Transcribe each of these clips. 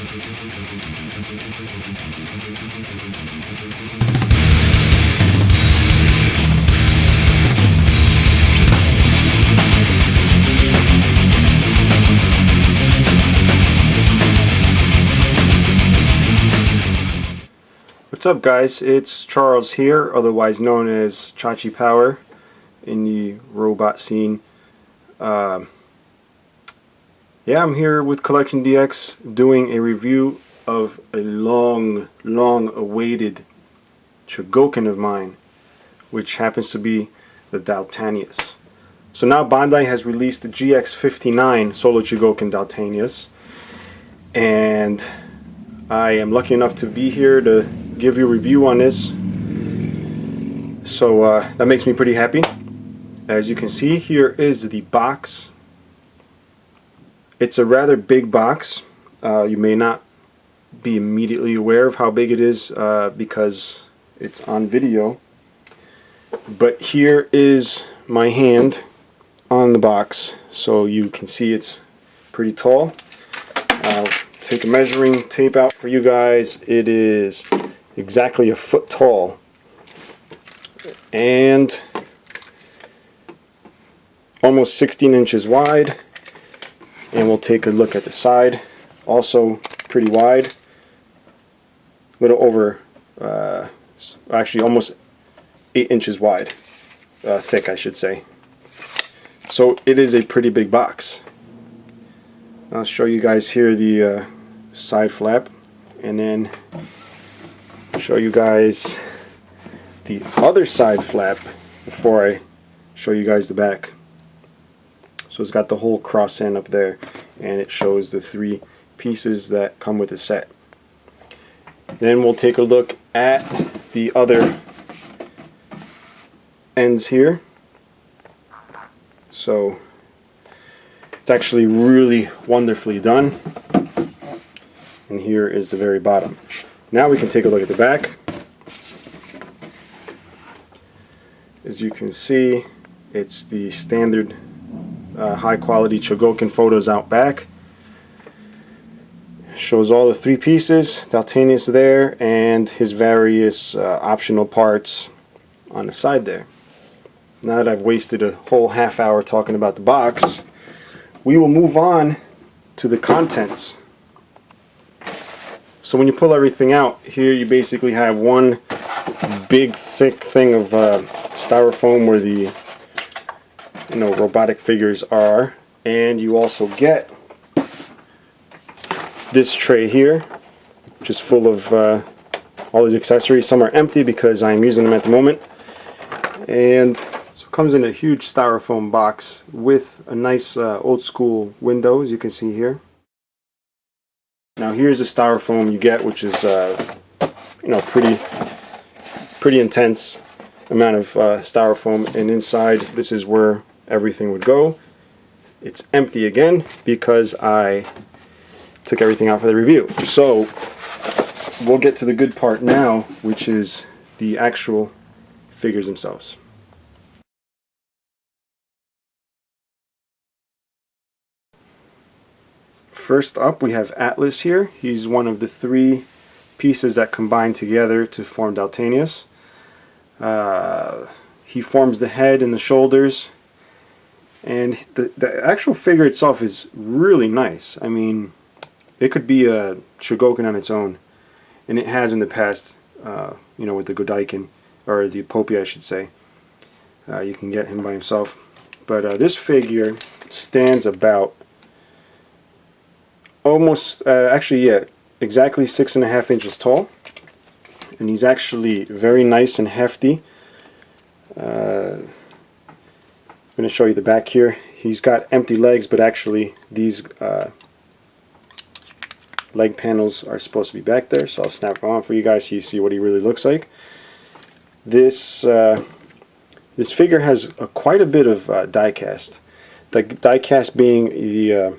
What's up, guys? It's Charles here, otherwise known as Chachi Power in the robot scene. Yeah, I'm here with CollectionDX doing a review of a long awaited Chogokin of mine, which happens to be the Daltanious. So now Bandai has released the GX-59 Solo Chogokin Daltanious, and I am lucky enough to be here to give you a review on this. So that makes me pretty happy. As you can see, here is the box. It's a rather big box. You may not be immediately aware of how big it is because it's on video. But here is my hand on the box, so you can see it's pretty tall. I'll take a measuring tape out for you guys. It is exactly a foot tall and almost 16 inches wide. And we'll take a look at the side, also pretty wide, a little over actually almost 8 inches wide, thick I should say. So it is a pretty big box. I'll show you guys here the side flap, and then show you guys the other side flap before I show you guys the back. So it's got the whole cross end up there, and it shows the 3 pieces that come with the set. Then we'll take a look at the other ends here. So it's actually really wonderfully done. And here is the very bottom. Now we can take a look at the back. As you can see, it's the standard high quality Chogokin photos out back. Shows all the 3 pieces, Daltanious there, and his various optional parts on the side there. Now that I've wasted a whole half hour talking about the box, we will move on to the contents. So when you pull everything out, here you basically have one big thick thing of styrofoam where the robotic figures are, and you also get this tray here, which is full of all these accessories. Some are empty because I'm using them at the moment, and so it comes in a huge styrofoam box with a nice old school window, as you can see here. Now here's the styrofoam you get, which is pretty intense amount of styrofoam, and inside this is where everything would go. It's empty again because I took everything out for the review. So we'll get to the good part now, which is the actual figures themselves. First up, we have Atlas here. He's one of the 3 pieces that combine together to form Daltanious. He forms the head and the shoulders, and the actual figure itself is really nice. I mean, it could be a Chogokin on its own, and it has in the past, with the Godaikin, or the Poppy I should say. You can get him by himself. But this figure stands about exactly 6.5 inches tall, and he's actually very nice and hefty. I'm going to show you the back here. He's got empty legs, but actually these leg panels are supposed to be back there, so I'll snap them on for you guys so you see what he really looks like. This figure has quite a bit of die cast. The die cast being the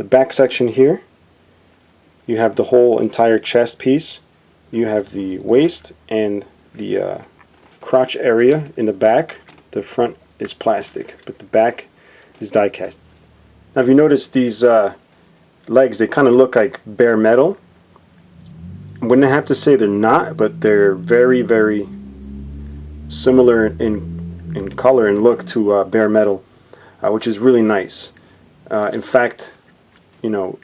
back section here. You have the whole entire chest piece. You have the waist and the crotch area in the back. The front is plastic, but the back is die cast. Now if you notice, these legs, they kind of look like bare metal. I wouldn't have to say they're not, but they're very, very similar in color and look to bare metal, which is really nice. In fact, you know,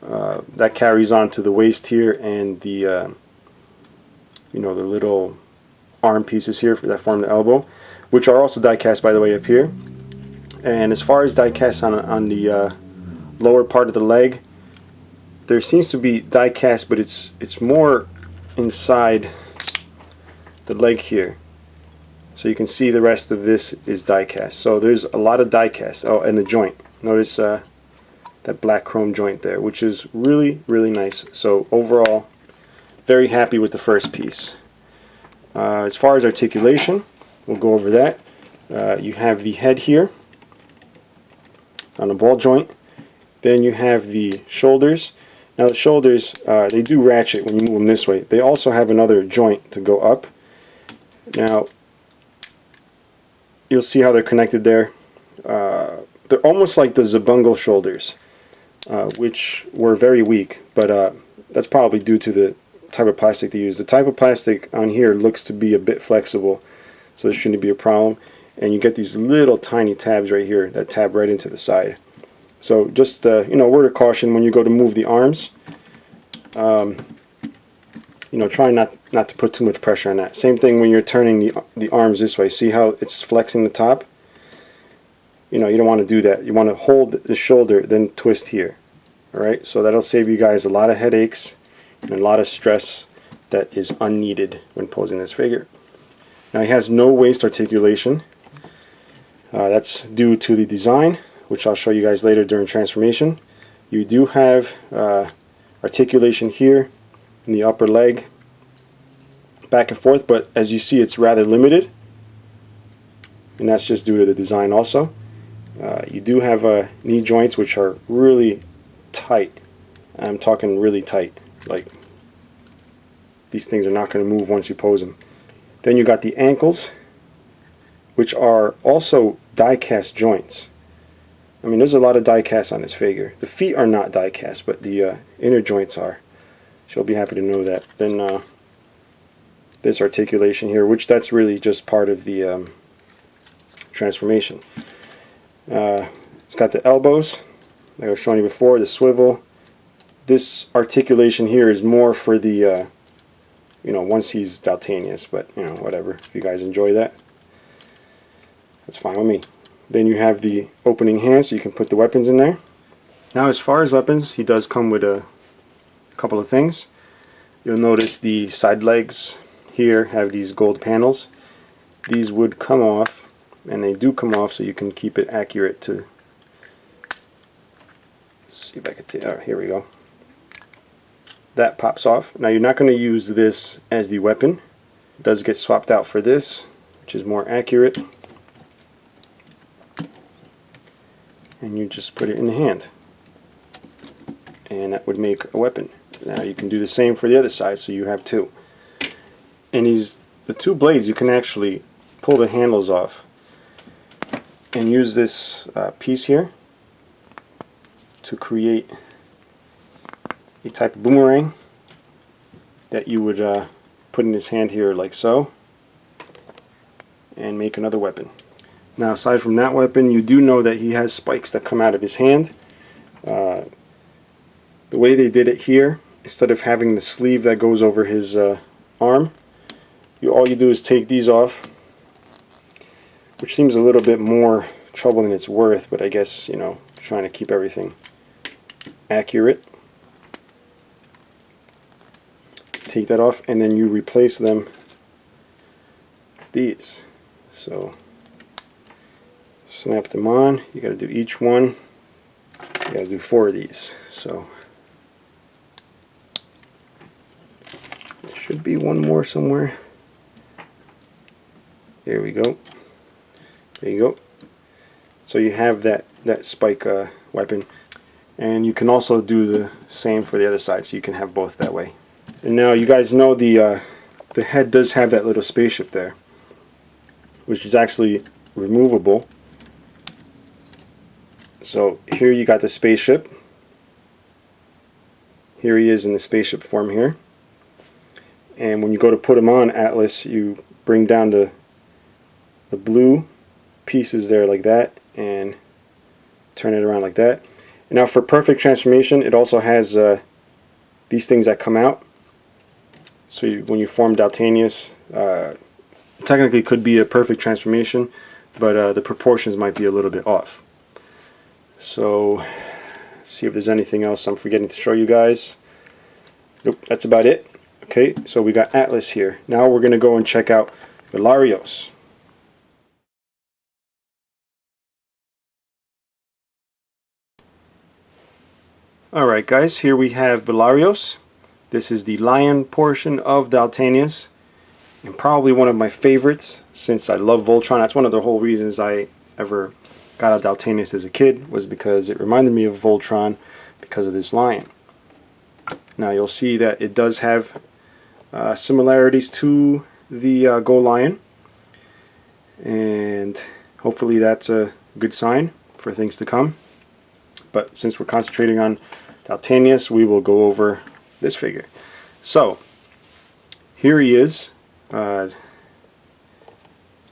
that carries on to the waist here and the you know, the little arm pieces here that form the elbow, which are also die cast, by the way, up here. And as far as die cast on the lower part of the leg, there seems to be die cast, but it's more inside the leg here. So you can see the rest of this is die cast. So there's a lot of die cast. Oh, and the joint. Notice that black chrome joint there, which is really, really nice. So overall, very happy with the first piece. As far as articulation, we'll go over that. You have the head here on a ball joint. Then you have the shoulders. Now the shoulders, they do ratchet when you move them this way. They also have another joint to go up. Now, you'll see how they're connected there. They're almost like the Zabungle shoulders, which were very weak, but that's probably due to the type of plastic they use. The type of plastic on here looks to be a bit flexible, so there shouldn't be a problem. And you get these little tiny tabs right here that tab right into the side. So just you know, word of caution when you go to move the arms. You know, try not to put too much pressure on that. Same thing when you're turning the arms this way. See how it's flexing the top? You know, you don't want to do that. You want to hold the shoulder, then twist here. Alright, so that'll save you guys a lot of headaches and a lot of stress that is unneeded when posing this figure. Now he has no waist articulation. That's due to the design, which I'll show you guys later during transformation. You do have articulation here in the upper leg, back and forth, but as you see, it's rather limited, and that's just due to the design also. You do have knee joints, which are really tight. I'm talking really tight, like these things are not going to move once you pose them. Then you got the ankles, which are also die cast joints. I mean, there's a lot of die cast on this figure. The feet are not die cast, but the inner joints are. She'll be happy to know that. Then this articulation here, which that's really just part of the transformation. It's got the elbows, like I was showing you before, the swivel. This articulation here is more for the, you know, once he's Daltanious, but, you know, whatever. If you guys enjoy that, that's fine with me. Then you have the opening hand, so you can put the weapons in there. Now, as far as weapons, he does come with a couple of things. You'll notice the side legs here have these gold panels. These would come off, and they do come off, so you can keep it accurate to. Let's see if I can. Here we go. That pops off. Now you're not going to use this as the weapon. It does get swapped out for this, which is more accurate. And you just put it in the hand, and that would make a weapon. Now you can do the same for the other side, so you have two. And the two blades, you can actually pull the handles off and use this piece here to create a type of boomerang that you would put in his hand here like so and make another weapon. Now, aside from that weapon, you do know that he has spikes that come out of his hand. The way they did it here, instead of having the sleeve that goes over his arm, all you do is take these off, which seems a little bit more trouble than it's worth, but I guess, you know, trying to keep everything accurate. Take that off, and then you replace them with these. So snap them on. You got to do each one. You got to do 4 of these. So there should be one more somewhere. There we go. There you go. So you have that spike weapon, and you can also do the same for the other side, so you can have both that way. And now you guys know the head does have that little spaceship there, which is actually removable. So here you got the spaceship, Here he is in the spaceship form here. And when you go to put him on Atlas, you bring down the blue pieces there like that and turn it around like that. And now for perfect transformation, it also has these things that come out. So when you form Daltanious, technically could be a perfect transformation, but the proportions might be a little bit off. So let's see if there's anything else I'm forgetting to show you guys. Nope, that's about it. Okay, so we got Atlas here. Now we're going to go and check out Velarios. Alright guys, here we have Velarios. This is the lion portion of Daltanious, and probably one of my favorites since I love Voltron. That's one of the whole reasons I ever got a Daltanious as a kid, was because it reminded me of Voltron because of this lion. Now you'll see that it does have similarities to the Go Lion, and hopefully that's a good sign for things to come. But since we're concentrating on Daltanious, we will go over this figure. So here he is. A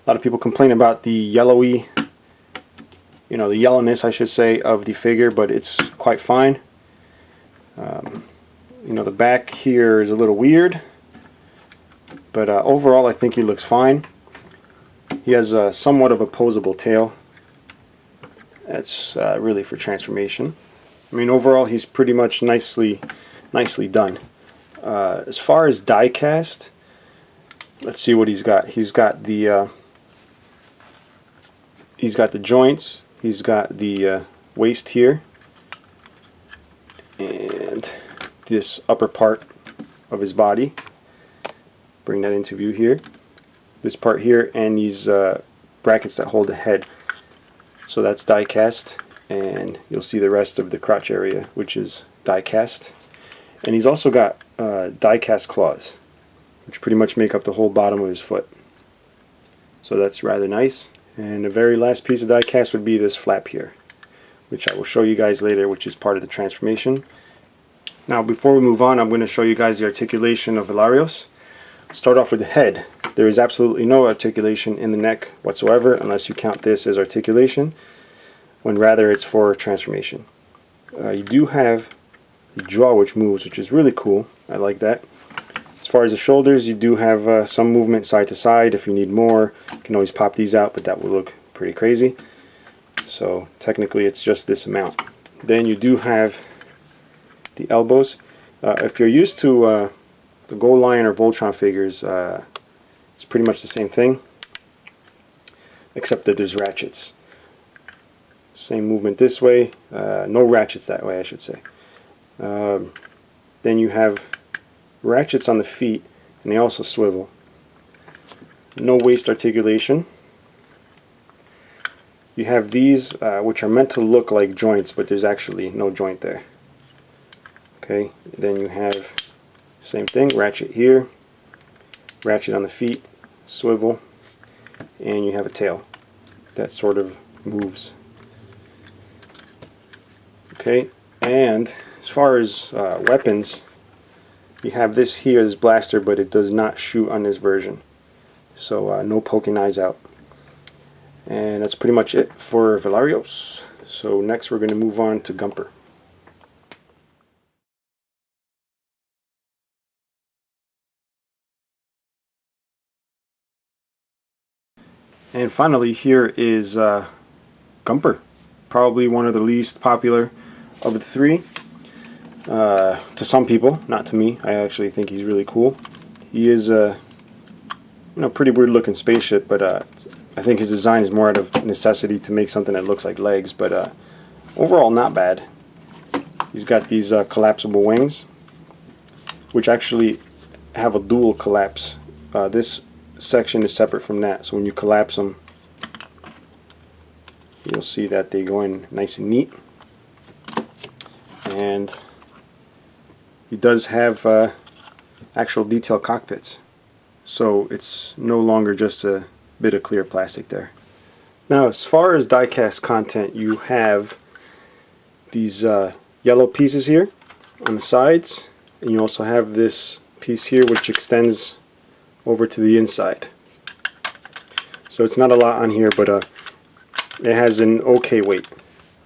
lot of people complain about the yellowy, the yellowness, I should say, of the figure, but it's quite fine. The back here is a little weird, but overall I think he looks fine. He has somewhat of a posable tail. That's really for transformation. I mean, overall he's pretty much nicely done. As far as die cast, let's see what he's got. He's got the joints. He's got the waist here, and this upper part of his body. Bring that into view here. This part here, and these brackets that hold the head. So that's die cast, and you'll see the rest of the crotch area, which is die cast. And he's also got die cast claws, which pretty much make up the whole bottom of his foot. So that's rather nice. And the very last piece of die cast would be this flap here, which I will show you guys later, which is part of the transformation. Now before we move on, I'm going to show you guys the articulation of Velarios. Start off with the head. There is absolutely no articulation in the neck whatsoever, unless you count this as articulation, when rather it's for transformation. You do have the jaw, which moves, which is really cool. I like that. As far as the shoulders, you do have some movement side to side. If you need more, you can always pop these out, but that will look pretty crazy. So technically it's just this amount. Then you do have the elbows. If you're used to the Go Lion or Voltron figures, it's pretty much the same thing, except that there's ratchets. Same movement this way, no ratchets that way, I should say. Then you have ratchets on the feet, and they also swivel. No waist articulation. You have these, which are meant to look like joints, but there's actually no joint there. Okay, then you have same thing, ratchet here, ratchet on the feet, swivel, and you have a tail that sort of moves. Okay, and as far as weapons, you have this here, this blaster, but it does not shoot on this version. So no poking eyes out. And that's pretty much it for Velarios. So next we're going to move on to Gunper. And finally, here is Gunper, probably one of the least popular of the three. To some people, not to me. I actually think he's really cool. He is a pretty weird looking spaceship, but I think his design is more out of necessity to make something that looks like legs, but overall not bad. He's got these collapsible wings, which actually have a dual collapse. This section is separate from that, so when you collapse them, you'll see that they go in nice and neat. And he does have actual detail cockpits, so it's no longer just a bit of clear plastic there. Now, as far as die-cast content, you have these yellow pieces here, on the sides, and you also have this piece here which extends over to the inside. So it's not a lot on here, but it has an okay weight.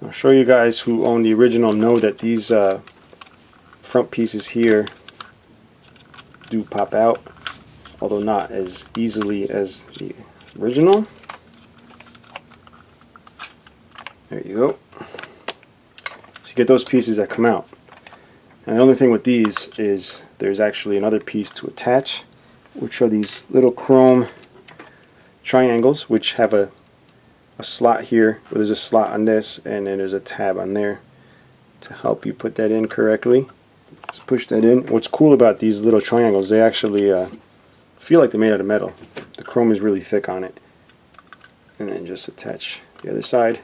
I'll show you guys who own the original know that these front pieces here do pop out, although not as easily as the original. There you go. So you get those pieces that come out. And the only thing with these is there's actually another piece to attach, which are these little chrome triangles which have a slot here, where there's a slot on this and then there's a tab on there to help you put that in correctly. Just push that in. What's cool about these little triangles, they actually feel like they're made out of metal. The chrome is really thick on it. And then just attach the other side.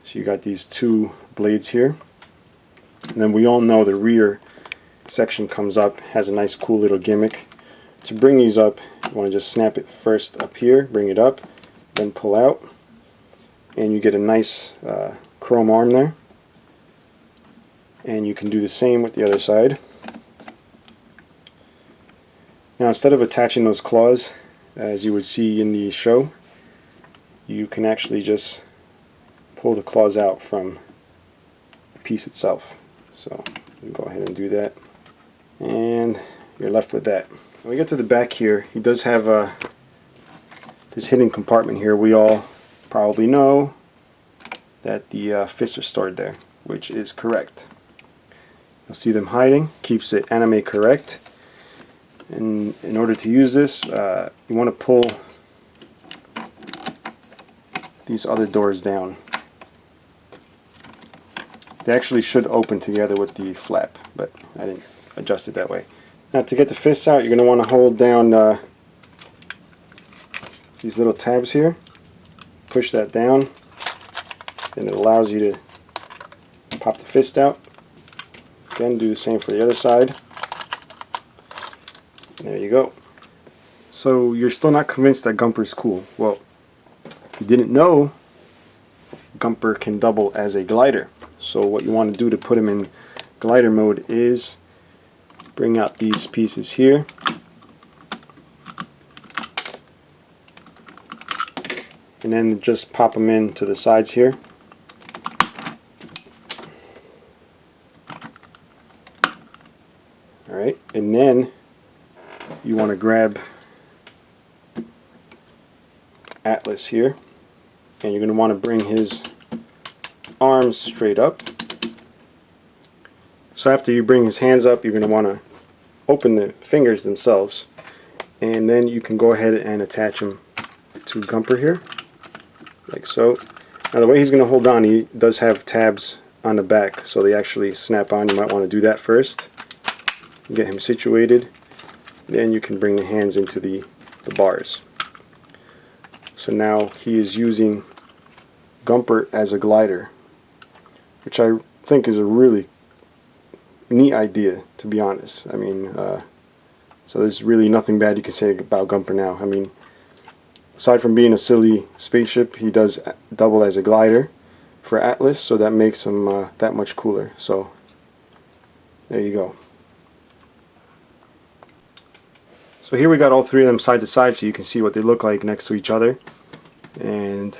So you got these two blades here. And then we all know the rear section comes up, has a nice cool little gimmick. To bring these up, you want to just snap it first up here, bring it up, then pull out, and you get a nice chrome arm there. And you can do the same with the other side. Now, instead of attaching those claws, as you would see in the show, you can actually just pull the claws out from the piece itself. So you can go ahead and do that, and you're left with that. When we get to the back here, he does have this hidden compartment here. We all probably know that the fists are stored there, which is correct. You'll see them hiding, keeps it anime correct. And in order to use this, you want to pull these other doors down. They actually should open together with the flap, but I didn't adjust it that way. Now, to get the fists out, you're going to want to hold down these little tabs here. Push that down, and it allows you to pop the fist out. Again, do the same for the other side. There you go. So you're still not convinced that Gunper's cool. Well, if you didn't know, Gunper can double as a glider. So what you want to do to put him in glider mode is bring out these pieces here. And then just pop them into the sides here. Alright, and then you want to grab Atlas here, and you're going to want to bring his arms straight up. So after you bring his hands up, you're going to want to open the fingers themselves, and then you can go ahead and attach him to Gunper here, like so. Now the way he's going to hold on, he does have tabs on the back, so they actually snap on. You might want to do that first. Get him situated, then you can bring the hands into the bars. So now he is using Gunper as a glider, which I think is a really neat idea, to be honest. I mean, so there's really nothing bad you can say about Gunper now. I mean, aside from being a silly spaceship, he does double as a glider for Atlas, so that makes him that much cooler. So there you go. So here we got all three of them side to side, so you can see what they look like next to each other. And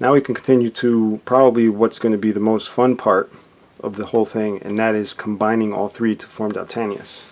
now we can continue to probably what's going to be the most fun part of the whole thing, and that is combining all three to form Daltanious.